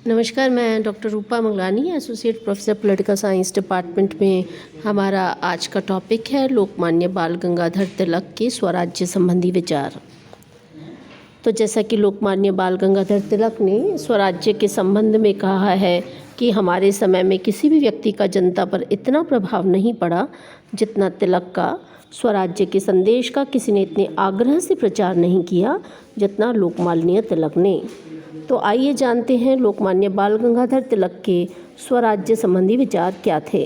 नमस्कार, मैं doctor Roopa Mangalani, associate professor political science department में। हमारा आज का टॉपिक है लोकमान्य बाल गंगाधर तिलक के स्वराज्य संबंधी विचार। तो जैसा कि लोकमान्य बाल गंगाधर तिलक ने स्वराज्य के संबंध में कहा है कि हमारे समय में किसी भी व्यक्ति का जनता पर इतना प्रभाव नहीं पड़ा जितना तिलक का। स्वराज्य के संदेश का किसी ने इतने आग्रह से प्रचार नहीं किया जितना लोकमान्य तिलक ने। तो आइए जानते हैं लोकमान्य बाल गंगाधर तिलक के स्वराज्य संबंधी विचार क्या थे।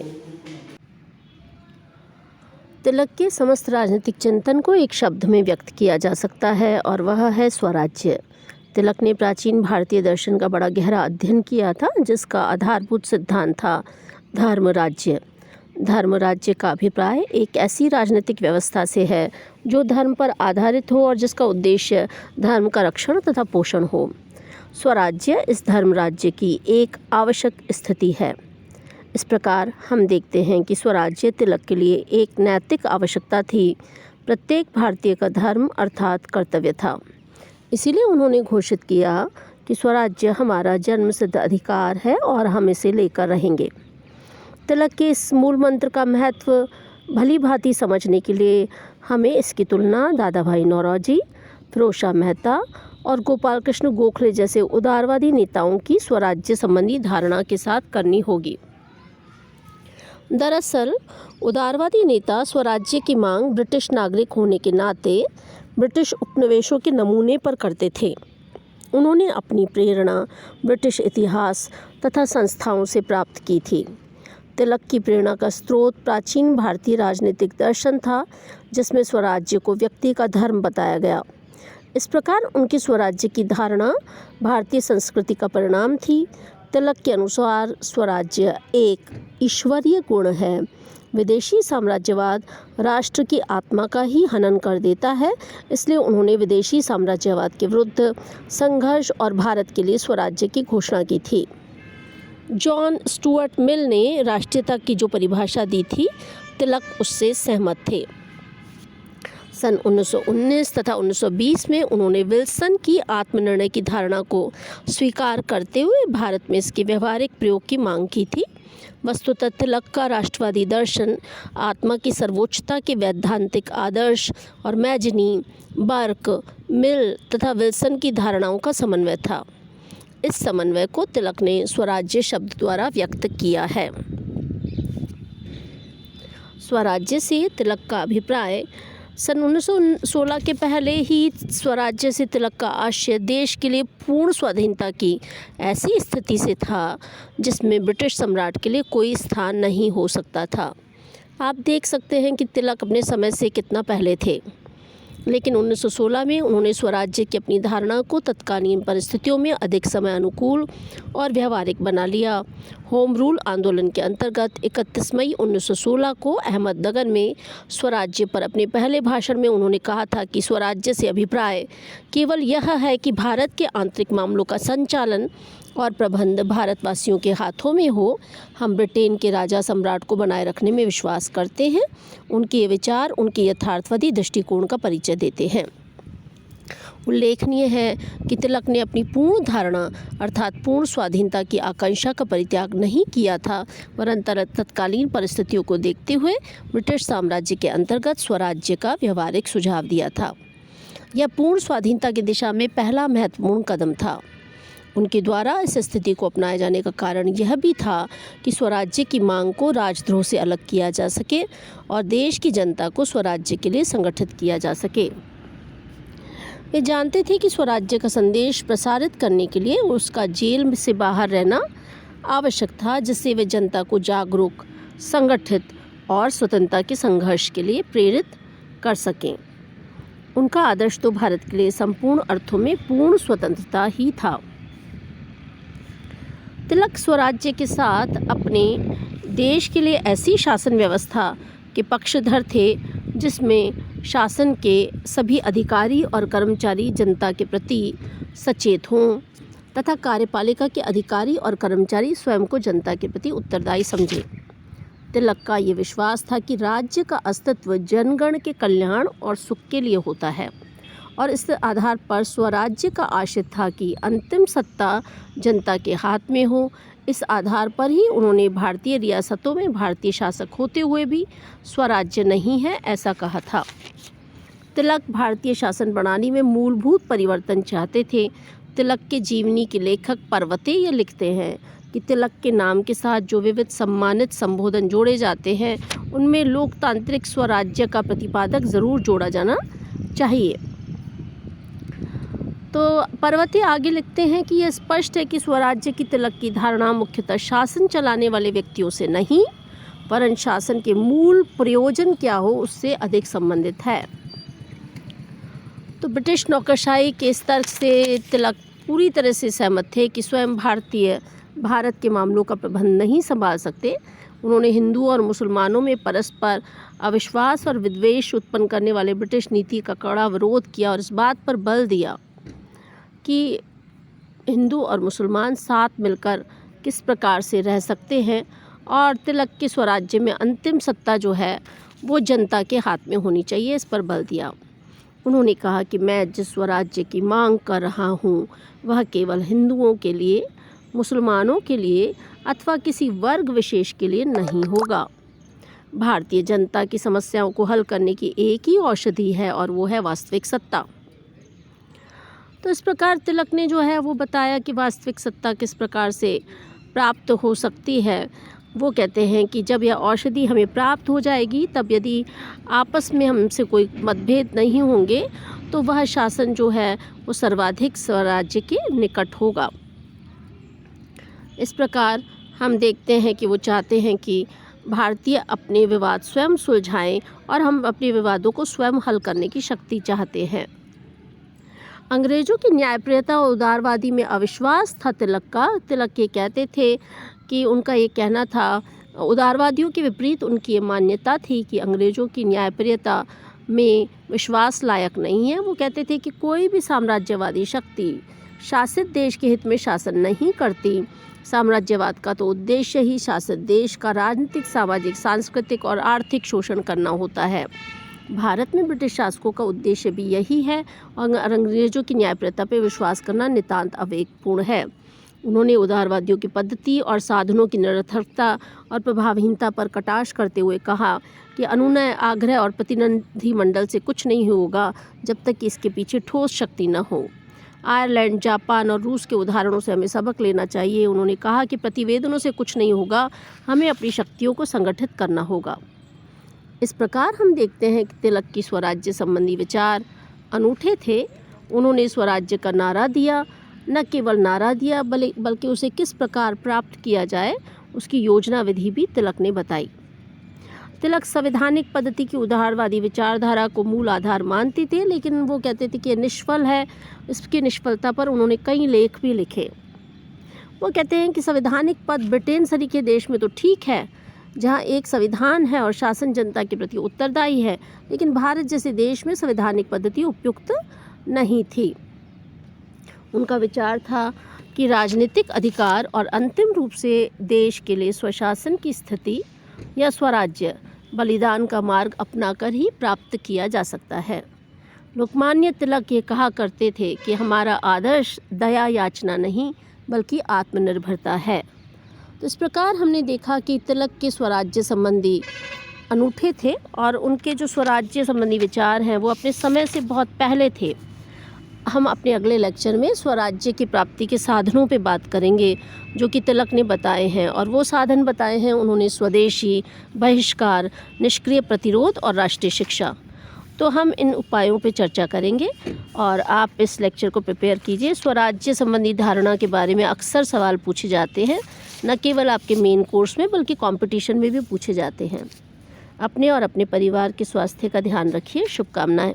तिलक के समस्त राजनीतिक चिंतन को एक शब्द में व्यक्त किया जा सकता है और वह है स्वराज्य। तिलक ने प्राचीन भारतीय दर्शन का बड़ा गहरा अध्ययन किया था, जिसका आधारभूत सिद्धांत था धर्मराज्य। धर्मराज्य का अभिप्राय एक ऐसी राजनीतिक व्यवस्था से है जो धर्म पर आधारित हो और जिसका उद्देश्य धर्म का रक्षण तथा पोषण हो। स्वराज्य इस धर्मराज्य की एक आवश्यक स्थिति है। इस प्रकार हम देखते हैं कि स्वराज्य तिलक के लिए एक नैतिक आवश्यकता थी। प्रत्येक भारतीय का धर्म अर्थात कर्तव्य था। इसीलिए उन्होंने घोषित किया कि स्वराज्य हमारा जन्मसिद्ध अधिकार है और हम इसे लेकर रहेंगे। तिलक के इस मूल मंत्र का महत्व भली भांति समझने के लिए हमें इसकी तुलना दादा भाई नौरोजी, फिरोज शाह मेहता और गोपाल कृष्ण गोखले जैसे उदारवादी नेताओं की स्वराज्य संबंधी धारणा के साथ करनी होगी। दरअसल उदारवादी नेता स्वराज्य की मांग ब्रिटिश नागरिक होने के नाते ब्रिटिश उपनिवेशों के नमूने पर करते थे। उन्होंने अपनी प्रेरणा ब्रिटिश इतिहास तथा संस्थाओं से प्राप्त की थी। तिलक की प्रेरणा का स्रोत प्राचीन भारतीय राजनीतिक दर्शन था, जिसमें स्वराज्य को व्यक्ति का धर्म बताया गया। इस प्रकार उनकी स्वराज्य की धारणा भारतीय संस्कृति का परिणाम थी। तिलक के अनुसार स्वराज्य एक ईश्वरीय गुण है। विदेशी साम्राज्यवाद राष्ट्र की आत्मा का ही हनन कर देता है, इसलिए उन्होंने विदेशी साम्राज्यवाद के विरुद्ध संघर्ष और भारत के लिए स्वराज्य की घोषणा की थी। जॉन स्टुअर्ट मिल ने राष्ट्रीयता की जो परिभाषा दी थी, तिलक उससे सहमत थे। सन 1919 तथा 1920 में उन्होंने विल्सन की आत्मनिर्णय की धारणा को स्वीकार करते हुए भारत में इसके व्यवहारिक प्रयोग की मांग की थी। वस्तुतः तिलक का राष्ट्रवादी दर्शन आत्मा की सर्वोच्चता के वैधांतिक आदर्श और मैजनी, बर्क, मिल तथा विल्सन की धारणाओं का समन्वय था। इस समन्वय को तिलक ने स्वराज्य शब्द द्वारा व्यक्त किया है। स्वराज्य से तिलक का अभिप्राय सन 1916 के पहले ही स्वराज्य से तिलक का आशय देश के लिए पूर्ण स्वाधीनता की ऐसी स्थिति से था जिसमें ब्रिटिश सम्राट के लिए कोई स्थान नहीं हो सकता था। आप देख सकते हैं कि तिलक अपने समय से कितना पहले थे, लेकिन 1916 में उन्होंने स्वराज्य की अपनी धारणा को तत्कालीन परिस्थितियों में अधिक समय अनुकूल और व्यवहारिक बना लिया। होम रूल आंदोलन के अंतर्गत 31 मई 1916 को अहमदनगर में स्वराज्य पर अपने पहले भाषण में उन्होंने कहा था कि स्वराज्य से अभिप्राय केवल यह है कि भारत के आंतरिक मामलों का संचालन और प्रबंध भारतवासियों के हाथों में हो। हम ब्रिटेन के राजा सम्राट को बनाए रखने में विश्वास करते हैं। उनके ये विचार उनके यथार्थवादी दृष्टिकोण का परिचय देते हैं। उल्लेखनीय है कि तिलक ने अपनी पूर्ण धारणा अर्थात पूर्ण स्वाधीनता की आकांक्षा का परित्याग नहीं किया था, वरन तत्कालीन परिस्थितियों को देखते हुए ब्रिटिश साम्राज्य के अंतर्गत स्वराज्य का व्यवहारिक सुझाव दिया था। यह पूर्ण स्वाधीनता की दिशा में पहला महत्वपूर्ण कदम था। उनके द्वारा इस स्थिति को अपनाए जाने का कारण यह भी था कि स्वराज्य की मांग को राजद्रोह से अलग किया जा सके और देश की जनता को स्वराज्य के लिए संगठित किया जा सके। वे जानते थे कि स्वराज्य का संदेश प्रसारित करने के लिए उसका जेल से बाहर रहना आवश्यक था, जिससे वे जनता को जागरूक, संगठित और स्वतंत्रता के संघर्ष के लिए प्रेरित कर सकें। उनका आदर्श तो भारत के लिए संपूर्ण अर्थों में पूर्ण स्वतंत्रता ही था। तिलक स्वराज्य के साथ अपने देश के लिए ऐसी शासन व्यवस्था के पक्षधर थे जिसमें शासन के सभी अधिकारी और कर्मचारी जनता के प्रति सचेत हों तथा कार्यपालिका के अधिकारी और कर्मचारी स्वयं को जनता के प्रति उत्तरदायी समझें। तिलक का ये विश्वास था कि राज्य का अस्तित्व जनगण के कल्याण और सुख के लिए होता है और इस आधार पर स्वराज्य का आशय था कि अंतिम सत्ता जनता के हाथ में हो। इस आधार पर ही उन्होंने भारतीय रियासतों में भारतीय शासक होते हुए भी स्वराज्य नहीं है ऐसा कहा था। तिलक भारतीय शासन प्रणाली में मूलभूत परिवर्तन चाहते थे। तिलक के जीवनी के लेखक पर्वते ये लिखते हैं कि तिलक के नाम के साथ जो विविध सम्मानित संबोधन जोड़े जाते हैं उनमें लोकतांत्रिक स्वराज्य का प्रतिपादक ज़रूर जोड़ा जाना चाहिए। तो पर्वते आगे लिखते हैं कि यह स्पष्ट है कि स्वराज्य की तिलक की धारणा मुख्यतः शासन चलाने वाले व्यक्तियों से नहीं वरन शासन के मूल प्रयोजन क्या हो उससे अधिक संबंधित है। तो ब्रिटिश नौकरशाही के इस तर्क से तिलक पूरी तरह से सहमत थे कि स्वयं भारत के मामलों का प्रबंध नहीं संभाल सकते। उन्होंने हिंदुओं और मुसलमानों में परस्पर अविश्वास और विद्वेष उत्पन्न करने वाले ब्रिटिश नीति का कड़ा विरोध किया और इस बात पर बल दिया कि हिंदू और मुसलमान साथ मिलकर किस प्रकार से रह सकते हैं और तिलक के स्वराज्य में अंतिम सत्ता जो है वो जनता के हाथ में होनी चाहिए, इस पर बल दिया। उन्होंने कहा कि मैं जिस स्वराज्य की मांग कर रहा हूँ वह केवल हिंदुओं के लिए, मुसलमानों के लिए अथवा किसी वर्ग विशेष के लिए नहीं होगा। भारतीय जनता की समस्याओं को हल करने की एक ही औषधि है और वो है वास्तविक सत्ता। तो इस प्रकार तिलक ने जो है वो बताया कि वास्तविक सत्ता किस प्रकार से प्राप्त हो सकती है। वो कहते हैं कि जब यह औषधि हमें प्राप्त हो जाएगी तब यदि आपस में हमसे कोई मतभेद नहीं होंगे तो वह शासन जो है वो सर्वाधिक स्वराज्य के निकट होगा। इस प्रकार हम देखते हैं कि वो चाहते हैं कि भारतीय अपने विवाद स्वयं सुलझाएं और हम अपने विवादों को स्वयं हल करने की शक्ति चाहते हैं। अंग्रेजों की न्यायप्रियता और उदारवादी में अविश्वास था तिलक का। तिलक ये कहते थे कि उनका ये कहना था, उदारवादियों के विपरीत उनकी ये मान्यता थी कि अंग्रेज़ों की न्यायप्रियता में विश्वास लायक नहीं है। वो कहते थे कि कोई भी साम्राज्यवादी शक्ति शासित देश के हित में शासन नहीं करती। साम्राज्यवाद का तो उद्देश्य ही शासित देश का राजनीतिक, सामाजिक, सांस्कृतिक और आर्थिक शोषण करना होता है। भारत में ब्रिटिश शासकों का उद्देश्य भी यही है और अंग्रेज़ों की न्यायप्रियता पर विश्वास करना नितांत अविवेकपूर्ण है। उन्होंने उदारवादियों की पद्धति और साधनों की निरर्थकता और प्रभावहीनता पर कटाक्ष करते हुए कहा कि अनुनय, आग्रह और प्रतिनिधि मंडल से कुछ नहीं होगा जब तक कि इसके पीछे ठोस शक्ति न हो। आयरलैंड, जापान और रूस के उदाहरणों से हमें सबक लेना चाहिए। उन्होंने कहा कि प्रतिवेदनों से कुछ नहीं होगा, हमें अपनी शक्तियों को संगठित करना होगा। इस प्रकार हम देखते हैं कि तिलक की स्वराज्य संबंधी विचार अनूठे थे। उन्होंने स्वराज्य का नारा दिया, न केवल नारा दिया बल्कि उसे किस प्रकार प्राप्त किया जाए उसकी योजना विधि भी तिलक ने बताई। तिलक संवैधानिक पद्धति की उदारवादी विचारधारा को मूल आधार मानते थे, लेकिन वो कहते थे कि ये निष्फल है। इसकी निष्फलता पर उन्होंने कई लेख भी लिखे। वो कहते हैं कि संवैधानिक पद ब्रिटेन सरीखे देश में तो ठीक है जहाँ एक संविधान है और शासन जनता के प्रति उत्तरदायी है, लेकिन भारत जैसे देश में संवैधानिक पद्धति उपयुक्त नहीं थी। उनका विचार था कि राजनीतिक अधिकार और अंतिम रूप से देश के लिए स्वशासन की स्थिति या स्वराज्य बलिदान का मार्ग अपनाकर ही प्राप्त किया जा सकता है। लोकमान्य तिलक ये कहा करते थे कि हमारा आदर्श दया याचना नहीं बल्कि आत्मनिर्भरता है। तो इस प्रकार हमने देखा कि तिलक के स्वराज्य संबंधी अनूठे थे और उनके जो स्वराज्य संबंधी विचार हैं वो अपने समय से बहुत पहले थे। हम अपने अगले लेक्चर में स्वराज्य की प्राप्ति के साधनों पे बात करेंगे जो कि तिलक ने बताए हैं, और वो साधन बताए हैं उन्होंने स्वदेशी, बहिष्कार, निष्क्रिय प्रतिरोध और राष्ट्रीय शिक्षा। तो हम इन उपायों पे चर्चा करेंगे और आप इस लेक्चर को प्रिपेयर कीजिए। स्वराज्य संबंधी धारणा के बारे में अक्सर सवाल पूछे जाते हैं, न केवल आपके मेन कोर्स में बल्कि कंपटीशन में भी पूछे जाते हैं। अपने और अपने परिवार के स्वास्थ्य का ध्यान रखिए। शुभकामनाएं।